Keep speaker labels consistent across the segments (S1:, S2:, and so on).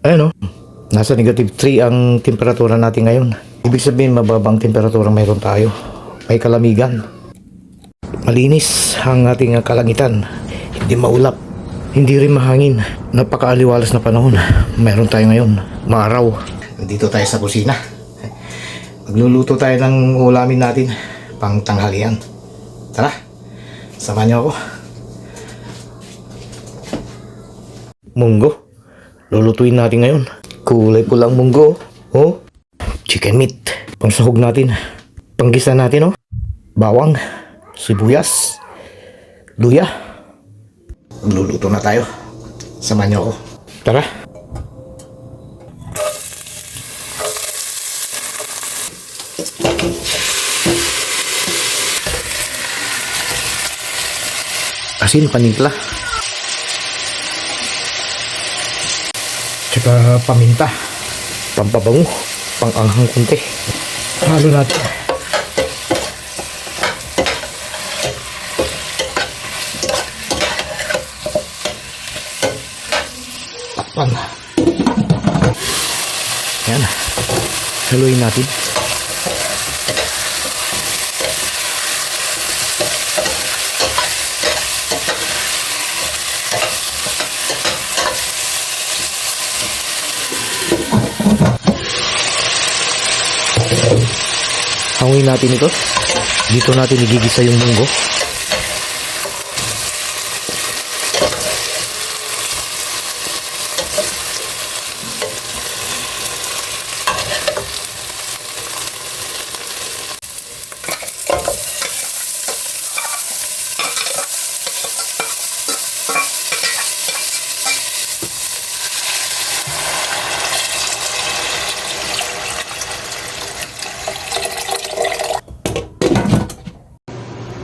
S1: Ayan o, nasa negative 3 ang temperatura natin ngayon. Ibig sabihin mababang temperatura mayroon tayo. May kalamigan. Malinis ang ating kalangitan. Hindi maulap. Hindi rin mahangin. Napakaaliwalas na panahon. Mayroon tayo ngayon. Maaraw. Nandito tayo sa kusina. Magluluto tayo ng ulamin natin pang tanghalian. Tara, samahan niyo ako. Munggo. Lulutuin natin ngayon. Kulay pulang munggo. Oh, chicken meat. Pangsahog natin. Panggisa natin oh. Bawang, sibuyas, luya. Luluto na tayo. Samahan niyo ako. Tara. Asin, panimpla. Tsaka paminta. Pampabango. Pang-anghang kunti. Halo natin. Takpan. Yan. Haluin natin. Hangin natin ito. Dito natin igigisa yung munggo.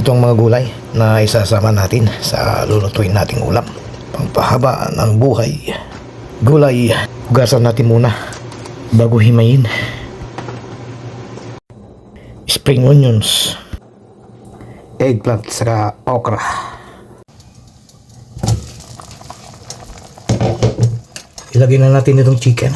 S1: Itong mga gulay na isasama natin sa lulutuin nating ulam. Pampahaba ng buhay. Gulay, hugasan natin muna bago himayin. Spring onions, eggplant, saka okra. Ilagay na natin itong chicken.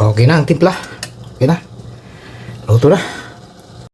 S1: Okay na ang timpla. Okay na. Luto na.